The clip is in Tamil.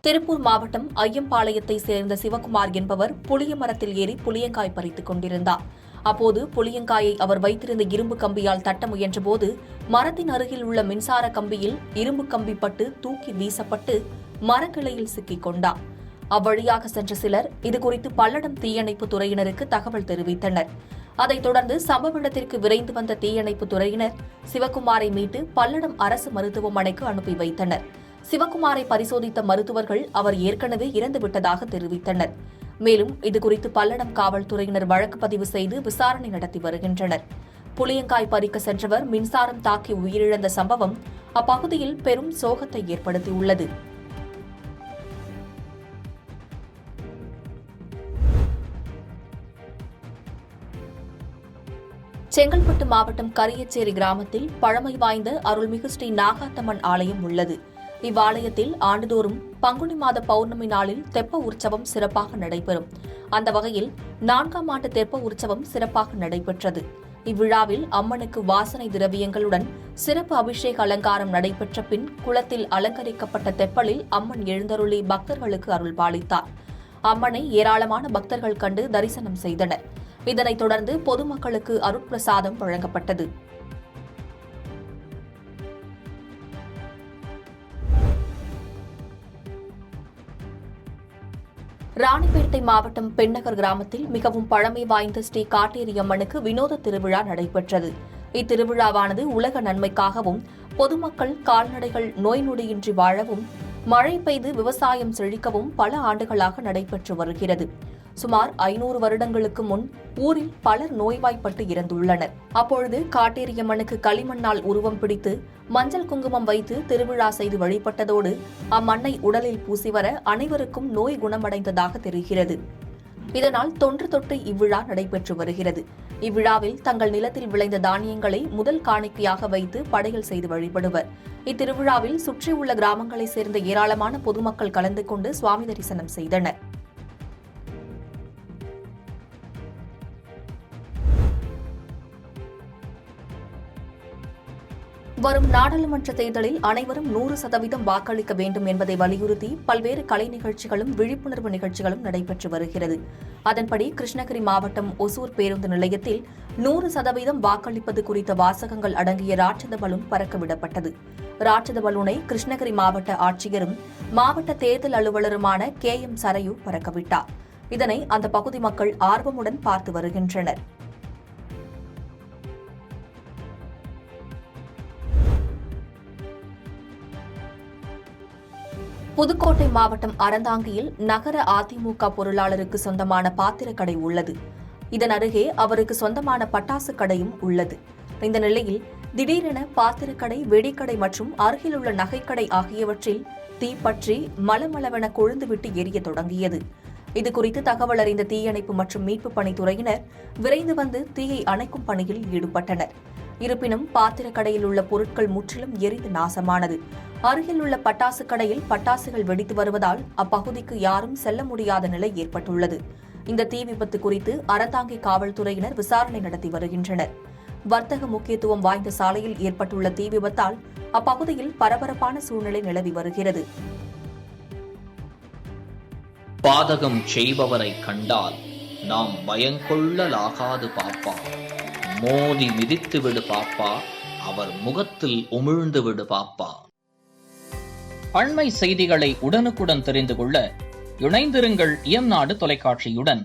திருப்பூர் மாவட்டம் ஐயம்பாளையத்தை சேர்ந்த சிவக்குமார் என்பவர் புளிய மரத்தில் ஏறி புளியங்காய் பறித்துக் கொண்டிருந்தார். அப்போது புளியங்காயை அவர் வைத்திருந்த இரும்பு கம்பியால் தட்ட முயன்றபோது மரத்தின் அருகில் உள்ள மின்சார கம்பியில் இரும்பு கம்பி பட்டு தூக்கி வீசப்பட்டு மரக்கிளையில் சிக்கிக் கொண்டார். அவ்வழியாக சென்ற சிலர் இதுகுறித்து பல்லடம் தீயணைப்பு துறையினருக்கு தகவல் தெரிவித்தனர். அதைத் தொடர்ந்து சம்பவ இடத்திற்கு விரைந்து வந்த தீயணைப்பு துறையினர் சிவக்குமாரை மீட்டு பல்லடம் அரசு மருத்துவமனைக்கு அனுப்பி வைத்தனர். சிவக்குமாரை பரிசோதித்த மருத்துவர்கள் அவர் ஏற்கனவே இறந்துவிட்டதாக தெரிவித்தனர். மேலும் இதுகுறித்து பல்லடம் காவல்துறையினர் வழக்கு பதிவு செய்து விசாரணை நடத்தி வருகின்றனர். புளியங்காய் பறிக்க சென்றவர் மின்சாரம் தாக்கி உயிரிழந்த சம்பவம் அப்பகுதியில் பெரும் சோகத்தை ஏற்படுத்தியுள்ளது. செங்கல்பட்டு மாவட்டம் கரியச்சேரி கிராமத்தில் பழமை வாய்ந்த அருள்மிகு ஸ்ரீ நாகாத்தம்மன் ஆலயம் உள்ளது. இவ்வாலயத்தில் ஆண்டுதோறும் பங்குனி மாத பௌர்ணமி நாளில் தெப்ப உற்சவம் சிறப்பாக நடைபெறும். அந்த வகையில் 4ஆம் ஆண்டு தெப்ப உற்சவம் சிறப்பாக நடைபெற்றது. இவ்விழாவில் அம்மனுக்கு வாசனை திரவியங்களுடன் சிறப்பு அபிஷேக அலங்காரம் நடைபெற்ற பின் குளத்தில் அலங்கரிக்கப்பட்ட தெப்பலில் அம்மன் எழுந்தருளி பக்தர்களுக்கு அருள்பாலித்தார். அம்மனை ஏராளமான பக்தர்கள் கண்டு தரிசனம் செய்தனர். இதனைத் தொடர்ந்து பொதுமக்களுக்கு அருட்பிரசாதம் வழங்கப்பட்டது. ராணிப்பேட்டை மாவட்டம் பெண்ணகர் கிராமத்தில் மிகவும் பழமை வாய்ந்த ஸ்ரீ காட்டேரி அம்மனுக்கு வினோத திருவிழா நடைபெற்றது. இத்திருவிழாவானது உலக நன்மைக்காகவும் பொதுமக்கள் கால்நடைகள் நோய் நொடியின்றி வாழவும் மழை பெய்து விவசாயம் செழிக்கவும் பல ஆண்டுகளாக நடைபெற்று வருகிறது. சுமார் 500 வருடங்களுக்கு முன் ஊரில் பலர் நோய்வாய்ப்பட்டு இறந்துள்ளனர். அப்பொழுது காட்டேரியம்மனுக்கு களிமண்ணால் உருவம் பிடித்து மஞ்சள் குங்குமம் வைத்து திருவிழா செய்து வழிபட்டதோடு அம்மண்ணை உடலில் பூசி வர அனைவருக்கும் நோய் குணமடைந்ததாக தெரிகிறது. இதனால் தொன்று தொட்டு இவ்விழா நடைபெற்று வருகிறது. இவ்விழாவில் தங்கள் நிலத்தில் விளைந்த தானியங்களை முதல் காணிக்கையாக வைத்து படையல் செய்து வழிபடுவர். இத்திருவிழாவில் சுற்றியுள்ள கிராமங்களைச் சேர்ந்த ஏராளமான பொதுமக்கள் கலந்து கொண்டு சுவாமி தரிசனம் செய்தனர். வரும் நாடாளுமன்ற தேர்தலில் அனைவரும் 100% வாக்களிக்க வேண்டும் என்பதை வலியுறுத்தி பல்வேறு கலை நிகழ்ச்சிகளும் விழிப்புணர்வு நிகழ்ச்சிகளும் நடைபெற்று வருகிறது. அதன்படி கிருஷ்ணகிரி மாவட்டம் ஒசூர் பேருந்து நிலையத்தில் 100% வாக்களிப்பது குறித்த வாசகங்கள் அடங்கிய ராட்சத பலூன் பறக்கவிடப்பட்டது. ராட்சத பலூனை கிருஷ்ணகிரி மாவட்ட ஆட்சியரும் மாவட்ட தேர்தல் அலுவலருமான KM சரையு பறக்கவிட்டார். இதனை அந்த பகுதி மக்கள் ஆர்வமுடன் பார்த்து வருகின்றனர். புதுக்கோட்டை மாவட்டம் அறந்தாங்கியில் நகர அதிமுக பொருளாளருக்கு சொந்தமான பாத்திரக்கடை உள்ளது. இதன் அருகே அவருக்கு சொந்தமான பட்டாசு கடையும் உள்ளது. இந்த நிலையில் திடீரென பாத்திரக்கடை, வெடிக்கடை மற்றும் அருகிலுள்ள நகைக்கடை ஆகியவற்றில் தீப்பற்றி மளமளவென கொழுந்துவிட்டு எரிய தொடங்கியது. இதுகுறித்து தகவல் அறிந்த தீயணைப்பு மற்றும் மீட்புப் பணித்துறையினர் விரைந்து வந்து தீயை அணைக்கும் பணியில் ஈடுபட்டனர். இருப்பினும் பாத்திரக்கடையில் உள்ள பொருட்கள் முற்றிலும் எரிந்து நாசமானது. அருகில் உள்ள பட்டாசு கடையில் பட்டாசுகள் வெடித்து வருவதால் அப்பகுதிக்கு யாரும் செல்ல முடியாத நிலை ஏற்பட்டுள்ளது. இந்த தீ விபத்து குறித்து அறந்தாங்கி காவல்துறையினர் விசாரணை நடத்தி வருகின்றனர். வர்த்தக முக்கியத்துவம் வாய்ந்த சாலையில் ஏற்பட்டுள்ள தீ விபத்தால் அப்பகுதியில் பரபரப்பான சூழ்நிலை நிலவி வருகிறது. பாதகம் செய்பவரை கண்டால் நாம் பயங்கொள்ளலாகாது பாப்பா, மோதி மிதித்து விடு பாப்பா, அவர் முகத்தில் உமிழ்ந்து விடு பாப்பா. அண்மை செய்திகளை உடனுக்குடன் தெரிந்து கொள்ள இணைந்திருங்கள் இயம்நாடு தொலைக்காட்சியுடன்.